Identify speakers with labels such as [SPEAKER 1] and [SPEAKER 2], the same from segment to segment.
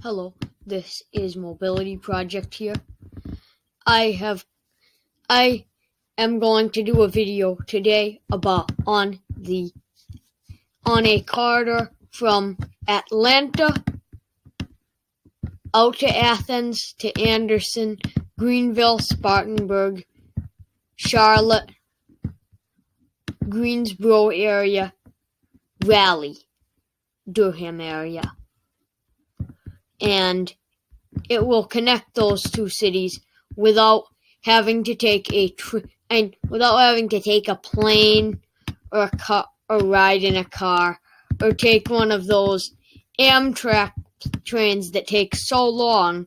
[SPEAKER 1] Hello, this is Mobility Project here. I am going to do a video today on a corridor from Atlanta out to Athens to Anderson, Greenville, Spartanburg, Charlotte, Greensboro area, Raleigh, Durham area. And it will connect those two cities without having to take a plane or a car, or ride in a car, or take one of those Amtrak trains that take so long.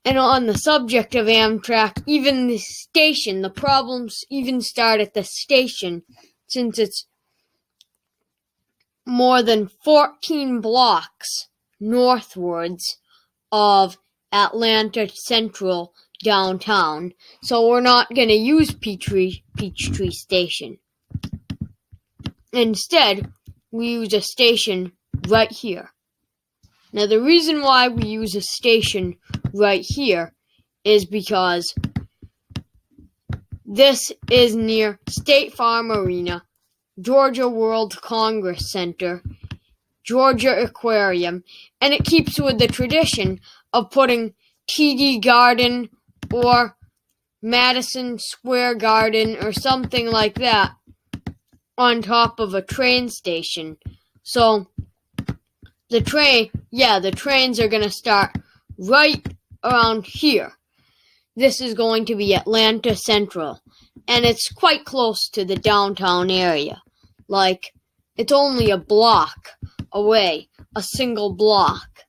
[SPEAKER 1] And on the subject of Amtrak, even the station, the problems even start at the station, since it's more than 14 blocks northwards of Atlanta Central downtown. So we're not going to use Peachtree Station. Instead, we use a station right here. Now, the reason why we use a station right here is because this is near State Farm Arena, Georgia World Congress Center, Georgia Aquarium, and it keeps with the tradition of putting TD Garden or Madison Square Garden or something like that on top of a train station. So the trains are going to start right around here. This is going to be Atlanta Central, and it's quite close to the downtown area. Like, it's only a block away, a single block.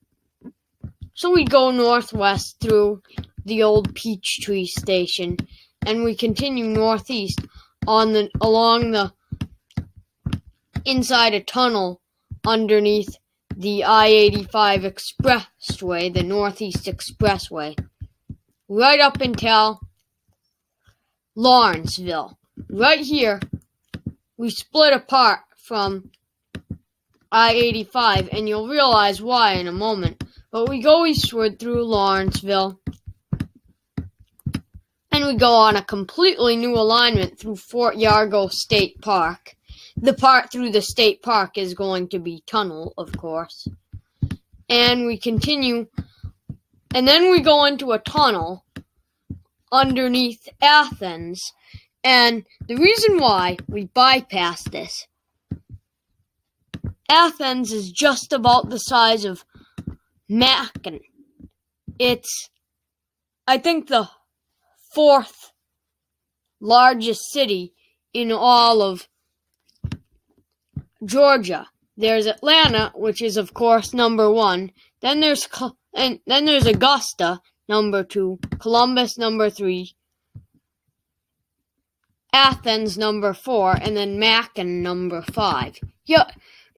[SPEAKER 1] So we go northwest through the old Peachtree Station, and we continue northeast along the inside a tunnel underneath the I-85 Expressway, the Northeast Expressway, right up until Lawrenceville. Right here, we split apart from I-85, and you'll realize why in a moment. But we go eastward through Lawrenceville, and we go on a completely new alignment through Fort Yargo State Park. The part through the state park is going to be tunnel, of course. And we continue, and then we go into a tunnel underneath Athens. And the reason why we bypass this, Athens is just about the size of Macon. It's, I think, the fourth largest city in all of Georgia. There's Atlanta, which is of course number 1. Then there's Augusta, number 2. Columbus, number 3. Athens, number 4, and then Macon, number 5. Yeah,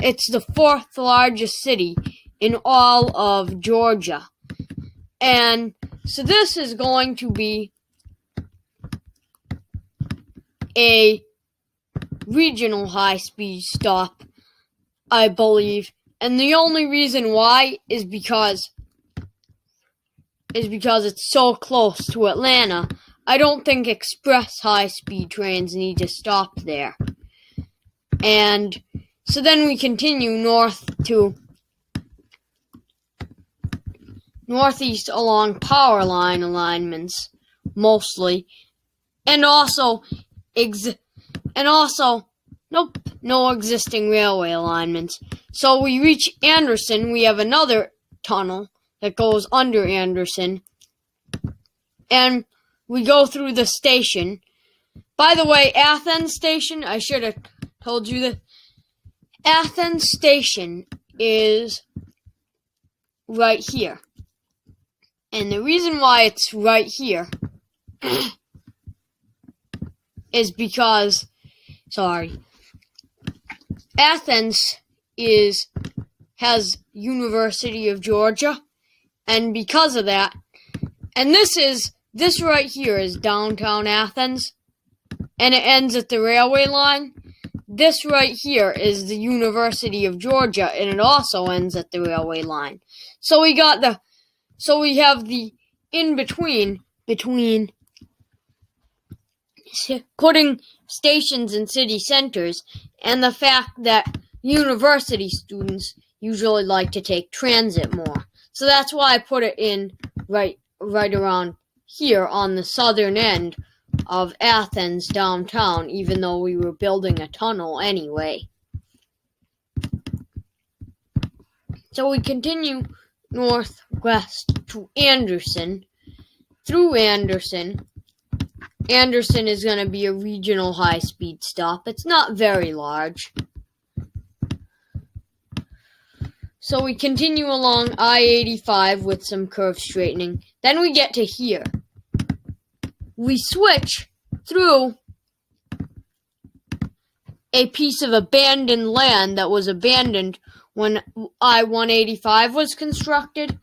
[SPEAKER 1] it's the fourth largest city in all of Georgia. And so this is going to be a regional high-speed stop, I believe. And the only reason why is because it's so close to Atlanta. I don't think express high-speed trains need to stop there. And so then we continue northeast along power line alignments, mostly. No existing railway alignments. So we reach Anderson. We have another tunnel that goes under Anderson. And we go through the station. By the way, Athens Station, I should have told you that. Athens Station is right here. And the reason why it's right here is because, Athens has University of Georgia, and because of that, and this right here is downtown Athens, and it ends at the railway line. this right here is the University of Georgia, and it also ends at the railway line. So we have the in-between between putting stations in city centers and the fact that university students usually like to take transit more. So that's why I put it in right around here on the southern end of Athens downtown, even though we were building a tunnel anyway. So we continue northwest to Anderson. Through Anderson. Anderson is going to be a regional high-speed stop. It's not very large. So we continue along I-85 with some curve straightening. Then we get to here. We switch through a piece of abandoned land that was abandoned when I-185 was constructed.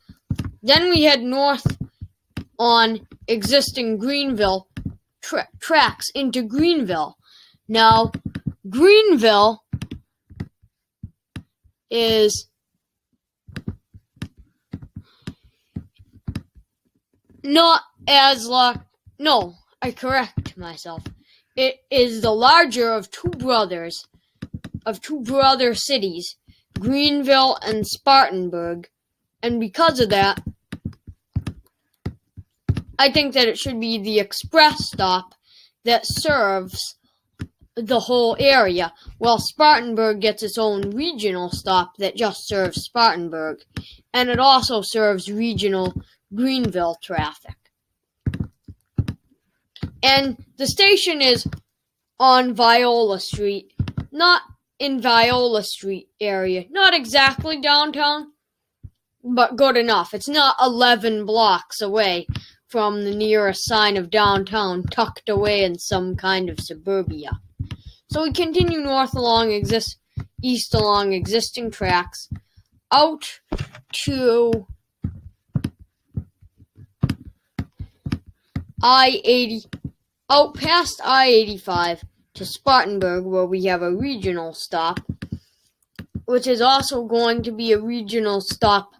[SPEAKER 1] Then we head north on existing Greenville tracks into Greenville. Now, Greenville is not as large. No, I correct myself. It is the larger of two brother cities, Greenville and Spartanburg, and because of that, I think that it should be the express stop that serves the whole area, while Spartanburg gets its own regional stop that just serves Spartanburg, and it also serves regional Greenville traffic. And the station is on Viola Street, not in Viola Street area, not exactly downtown, but good enough. It's not 11 blocks away from the nearest sign of downtown, tucked away in some kind of suburbia. So we continue north east along existing tracks, out to out past I-85 to Spartanburg, where we have a regional stop, which is also going to be a regional stop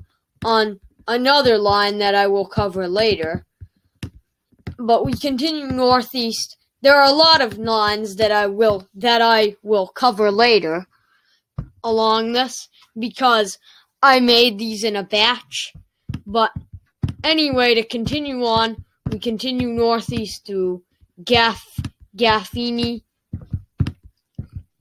[SPEAKER 1] on another line that I will cover later. But we continue northeast. There are a lot of lines that I will cover later along this because I made these in a batch. But anyway, to continue on, we continue northeast through Gaffney,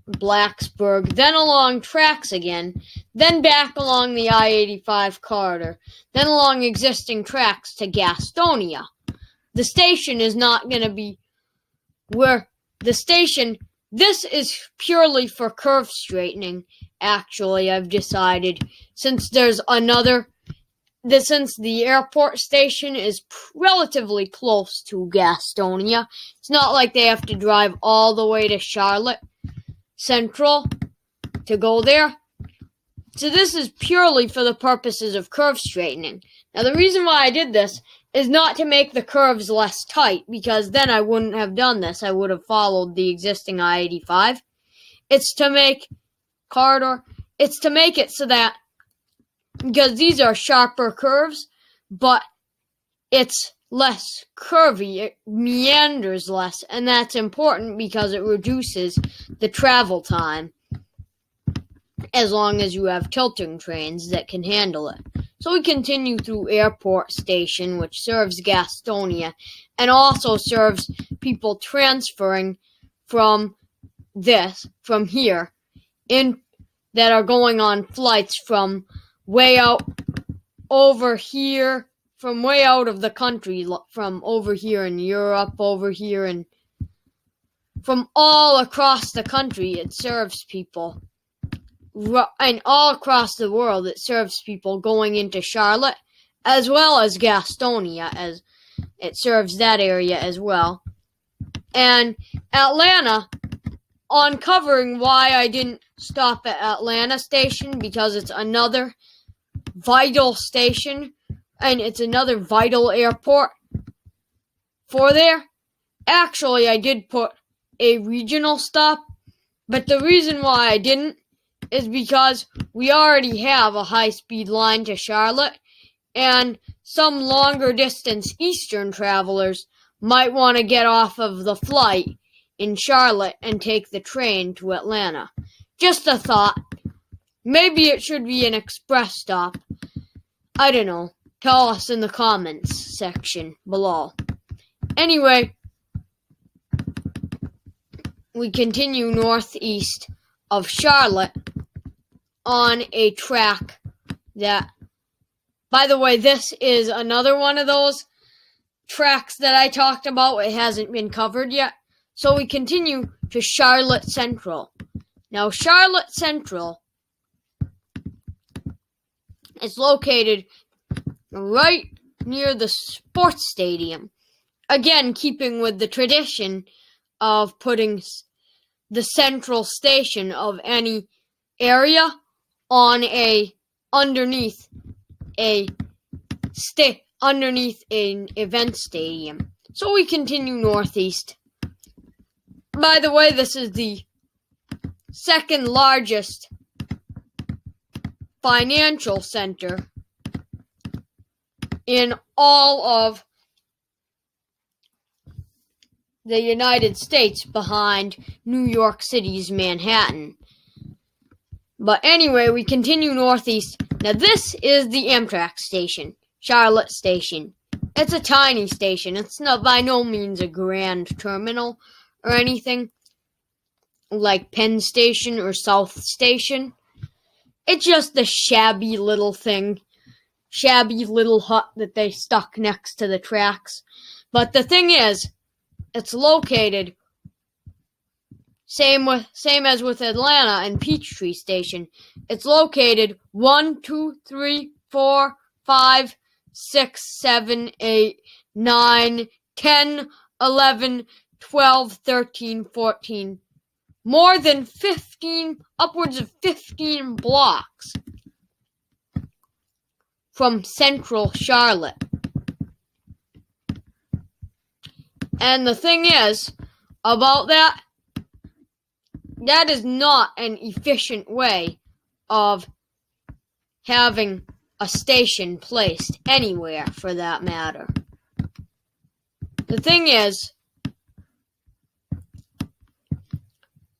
[SPEAKER 1] Blacksburg, then along tracks again, then back along the I-85 corridor, then along existing tracks to Gastonia. The station is not going to be where the station, this is purely for curve straightening, actually, I've decided, since the airport station is relatively close to Gastonia. It's not like they have to drive all the way to Charlotte Central to go there. So this is purely for the purposes of curve straightening. Now the reason why I did this is not to make the curves less tight, because then I wouldn't have done this. I would have followed the existing I-85. It's to make it so that, because these are sharper curves, but it's less curvy, it meanders less, and that's important because it reduces the travel time as long as you have tilting trains that can handle it. So we continue through Airport Station, which serves Gastonia, and also serves people transferring from here, that are going on flights from way out over here, from way out of the country, from over here in Europe, over here, and from all across the country. It serves people. And all across the world, it serves people going into Charlotte, as well as Gastonia, as it serves that area as well. And Atlanta, on covering why I didn't stop at Atlanta Station, because it's another vital station, and it's another vital airport for there. Actually, I did put a regional stop But the reason why I didn't is because we already have a high-speed line to Charlotte, and some longer distance Eastern travelers might want to get off of the flight in Charlotte and take the train to Atlanta. Just a thought. Maybe it should be an express stop. I don't know. Tell us in the comments section below. Anyway, we continue northeast of Charlotte on a track that, by the way, this is another one of those tracks that I talked about. It hasn't been covered yet. So we continue to Charlotte Central. Now, Charlotte Central is located right near the sports stadium. Again, keeping with the tradition of putting the central station of any area on underneath an event stadium. So we continue northeast. By the way, this is the second largest financial center in all of the United States, behind New York City's Manhattan. But anyway, we continue northeast. Now this is the Amtrak station, Charlotte Station. It's a tiny station. It's not by no means a grand terminal or anything like Penn Station or South Station. It's just a shabby little thing, shabby little hut that they stuck next to the tracks. But the thing is, it's located same as with Atlanta and Peachtree Station. It's located 1, 2, 3, 4, 5, 6, 7, 8, 9, 10, 11, 12, 13, 14. More than 15, upwards of 15 blocks from central Charlotte. And the thing is, about that is not an efficient way of having a station placed anywhere, for that matter. The thing is,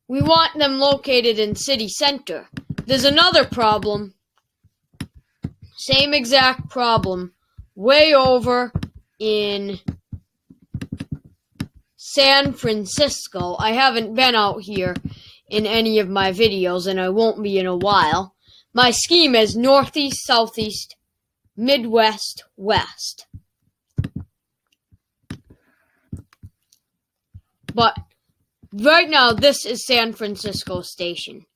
[SPEAKER 1] we want them located in city center. There's another problem, same exact problem, way over in San Francisco. I haven't been out here in any of my videos, and I won't be in a while. My scheme is northeast, southeast, midwest, west. But right now, this is San Francisco Station.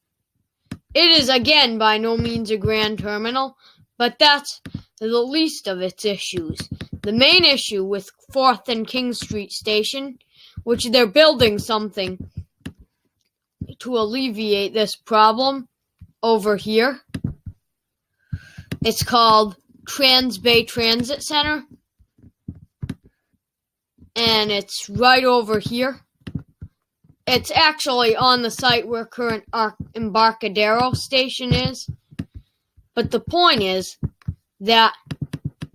[SPEAKER 1] It is, again, by no means a grand terminal, but that's the least of its issues. The main issue with 4th and King Street Station, which they're building something to alleviate this problem over here. It's called Trans-Bay Transit Center, and it's right over here. It's actually on the site where current Embarcadero Station is. But the point is that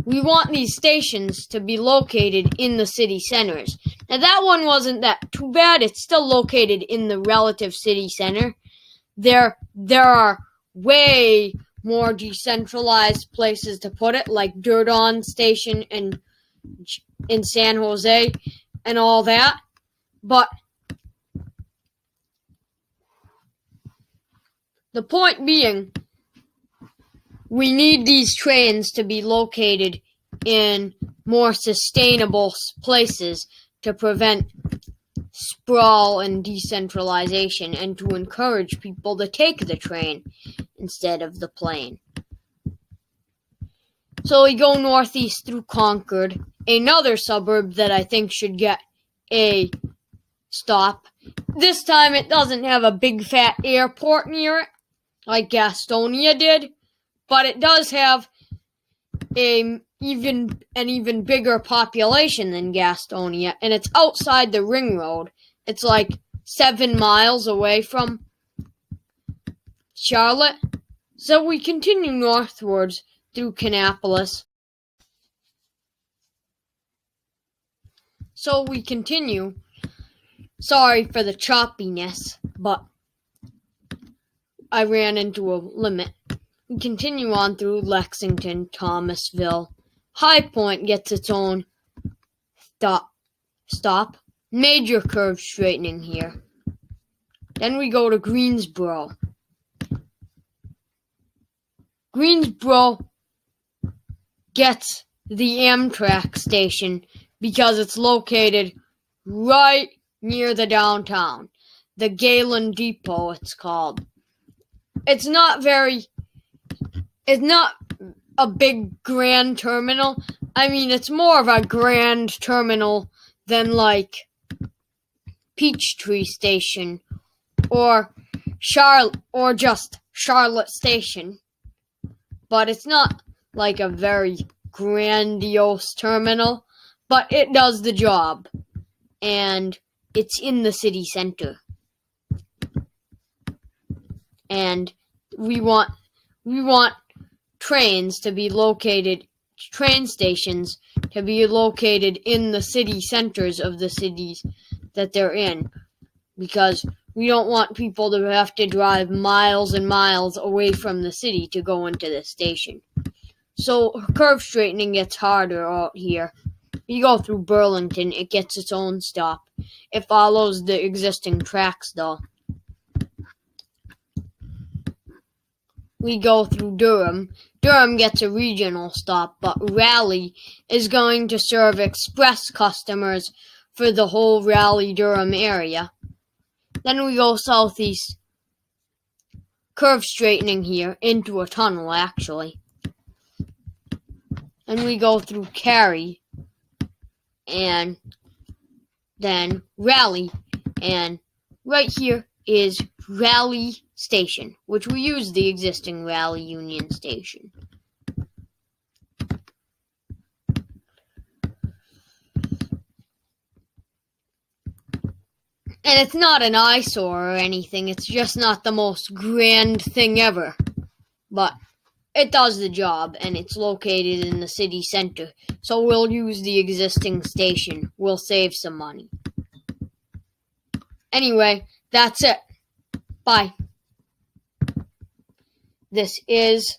[SPEAKER 1] we want these stations to be located in the city centers. Now that one wasn't that too bad. It's still located in the relative city center. There are way more decentralized places to put it, like Dirdon Station in San Jose and all that. But the point being, we need these trains to be located in more sustainable places to prevent sprawl and decentralization, and to encourage people to take the train instead of the plane. So we go northeast through Concord, another suburb that I think should get a stop. This time it doesn't have a big fat airport near it, like Gastonia did, but it does have an even bigger population than Gastonia, and it's outside the ring road. It's like 7 miles away from Charlotte. So we continue northwards through Kannapolis. Sorry for the choppiness, but I ran into a limit. We continue on through Lexington, Thomasville. High Point gets its own stop. Major curve straightening here. Then we go to Greensboro. Greensboro gets the Amtrak station because it's located right near the downtown. The Galen Depot, it's called. It's not a big grand terminal. I mean, it's more of a grand terminal than like Peachtree Station or just Charlotte Station. But it's not like a very grandiose terminal, but it does the job. And it's in the city center. And we want train stations to be located in the city centers of the cities that they're in, because we don't want people to have to drive miles and miles away from the city to go into the station. So curve straightening gets harder out here. You go through Burlington, it gets its own stop. It follows the existing tracks though. We go through Durham. Durham gets a regional stop, but Raleigh is going to serve express customers for the whole Raleigh-Durham area. Then we go southeast, curve straightening here into a tunnel actually. And we go through Cary and then Raleigh, and right here is Raleigh Station, which we use the existing Raleigh Union Station. And it's not an eyesore or anything, it's just not the most grand thing ever. But it does the job, and it's located in the city center, so we'll use the existing station. We'll save some money. Anyway, that's it. Bye. This is